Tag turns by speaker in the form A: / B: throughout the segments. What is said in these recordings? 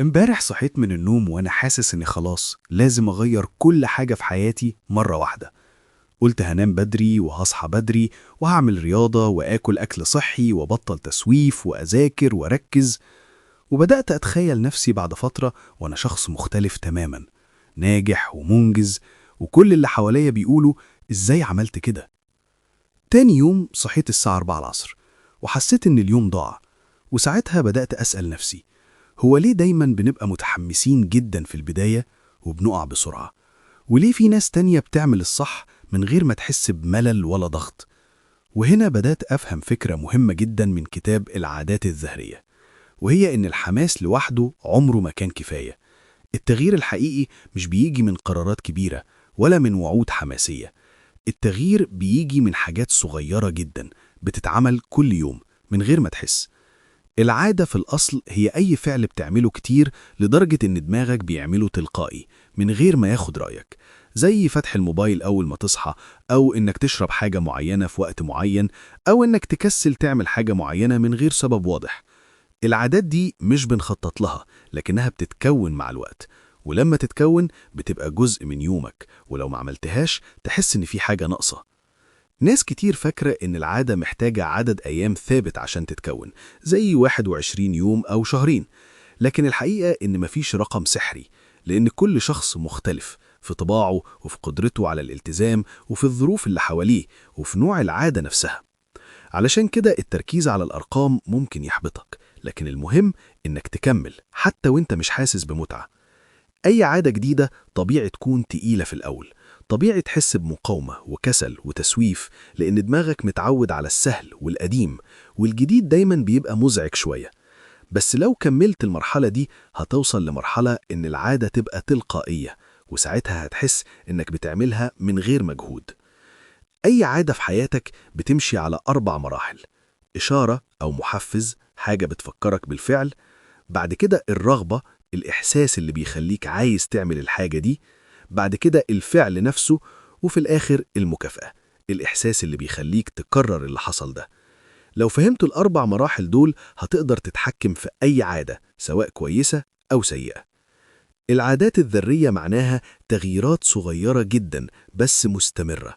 A: امبارح صحيت من النوم وانا حاسس اني خلاص لازم اغير كل حاجة في حياتي مرة واحدة. قلت هنام بدري وهصحى بدري وهعمل رياضة واكل اكل صحي وبطل تسويف واذاكر واركز. وبدأت اتخيل نفسي بعد فترة وانا شخص مختلف تماما، ناجح ومنجز، وكل اللي حواليا بيقولوا ازاي عملت كده. تاني يوم صحيت الساعة 4 العصر وحسيت ان اليوم ضاع. وساعتها بدأت أسأل نفسي، هو ليه دايما بنبقى متحمسين جدا في البداية وبنقع بسرعة؟ وليه في ناس تانية بتعمل الصح من غير ما تحس بملل ولا ضغط؟ وهنا بدأت أفهم فكرة مهمة جدا من كتاب العادات الذهرية، وهي إن الحماس لوحده عمره ما كان كفاية. التغيير الحقيقي مش بيجي من قرارات كبيرة ولا من وعود حماسية. التغيير بيجي من حاجات صغيرة جدا بتتعمل كل يوم من غير ما تحس. العادة في الأصل هي أي فعل بتعمله كتير لدرجة إن دماغك بيعمله تلقائي من غير ما ياخد رأيك، زي فتح الموبايل أول ما تصحى، أو إنك تشرب حاجة معينة في وقت معين، أو إنك تكسل تعمل حاجة معينة من غير سبب واضح. العادات دي مش بنخطط لها، لكنها بتتكون مع الوقت، ولما تتكون بتبقى جزء من يومك، ولو ما عملتهاش تحس إن في حاجة ناقصة. ناس كتير فاكرة إن العادة محتاجة عدد أيام ثابت عشان تتكون، زي 21 يوم أو شهرين. لكن الحقيقة إن مفيش رقم سحري، لأن كل شخص مختلف في طباعه وفي قدرته على الالتزام وفي الظروف اللي حواليه وفي نوع العادة نفسها. علشان كده التركيز على الأرقام ممكن يحبطك، لكن المهم إنك تكمل حتى وإنت مش حاسس بمتعة. أي عادة جديدة طبيعي تكون تقيلة في الأول، طبيعي تحس بمقاومة وكسل وتسويف، لأن دماغك متعود على السهل والقديم، والجديد دايما بيبقى مزعج شوية. بس لو كملت المرحلة دي هتوصل لمرحلة إن العادة تبقى تلقائية، وساعتها هتحس إنك بتعملها من غير مجهود. أي عادة في حياتك بتمشي على 4 مراحل: إشارة أو محفز، حاجة بتفكرك بالفعل. بعد كده الرغبة، الإحساس اللي بيخليك عايز تعمل الحاجة دي. بعد كده الفعل نفسه. وفي الآخر المكافأة، الإحساس اللي بيخليك تكرر اللي حصل ده. لو فهمت ال4 مراحل دول هتقدر تتحكم في أي عادة، سواء كويسة أو سيئة. العادات الذرية معناها تغييرات صغيرة جدا بس مستمرة.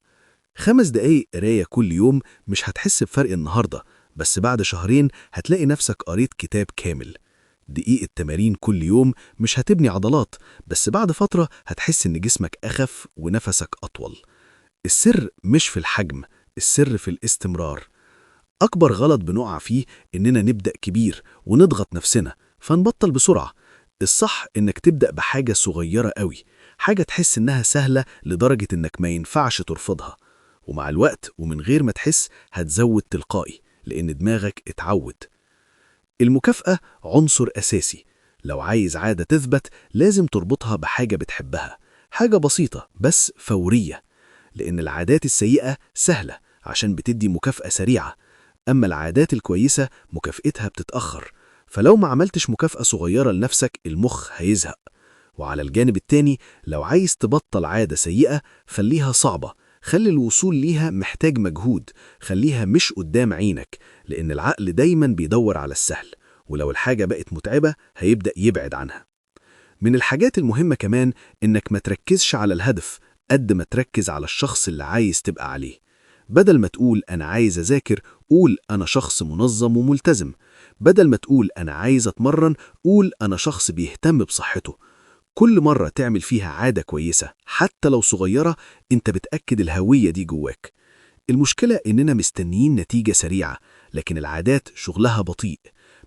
A: 5 دقايق قراية كل يوم مش هتحس بفرق النهاردة، بس بعد شهرين هتلاقي نفسك قريت كتاب كامل. دقيقة تمارين كل يوم مش هتبني عضلات، بس بعد فترة هتحس إن جسمك أخف ونفسك أطول. السر مش في الحجم، السر في الاستمرار. أكبر غلط بنقع فيه إننا نبدأ كبير ونضغط نفسنا فنبطل بسرعة. الصح إنك تبدأ بحاجة صغيرة قوي، حاجة تحس إنها سهلة لدرجة إنك ما ينفعش ترفضها. ومع الوقت ومن غير ما تحس هتزود تلقائي، لأن دماغك اتعود. المكافأة عنصر أساسي. لو عايز عادة تثبت لازم تربطها بحاجة بتحبها، حاجة بسيطة بس فورية. لأن العادات السيئة سهلة عشان بتدي مكافأة سريعة، أما العادات الكويسة مكافأتها بتتأخر. فلو ما عملتش مكافأة صغيرة لنفسك المخ هيزهق. وعلى الجانب التاني، لو عايز تبطل عادة سيئة خليها صعبة، خلي الوصول ليها محتاج مجهود، خليها مش قدام عينك، لأن العقل دايما بيدور على السهل، ولو الحاجة بقت متعبة هيبدأ يبعد عنها. من الحاجات المهمة كمان إنك ما تركزش على الهدف قد ما تركز على الشخص اللي عايز تبقى عليه. بدل ما تقول أنا عايز أذاكر، قول أنا شخص منظم وملتزم. بدل ما تقول أنا عايز أتمرن، قول أنا شخص بيهتم بصحته. كل مرة تعمل فيها عادة كويسة حتى لو صغيرة انت بتأكد الهوية دي جواك. المشكلة إننا مستنيين نتيجة سريعة، لكن العادات شغلها بطيء.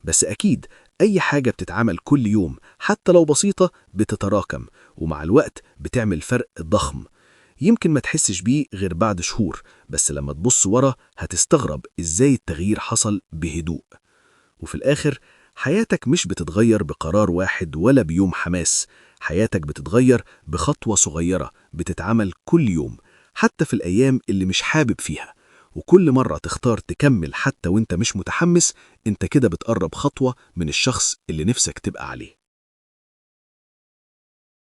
A: بس أكيد أي حاجة بتتعمل كل يوم حتى لو بسيطة بتتراكم، ومع الوقت بتعمل فرق ضخم. يمكن ما تحسش بيه غير بعد شهور، بس لما تبص ورا هتستغرب إزاي التغيير حصل بهدوء. وفي الآخر حياتك مش بتتغير بقرار واحد ولا بيوم حماس، حياتك بتتغير بخطوة صغيرة بتتعمل كل يوم، حتى في الأيام اللي مش حابب فيها. وكل مرة تختار تكمل حتى وانت مش متحمس، انت كده بتقرب خطوة من الشخص اللي نفسك تبقى عليه.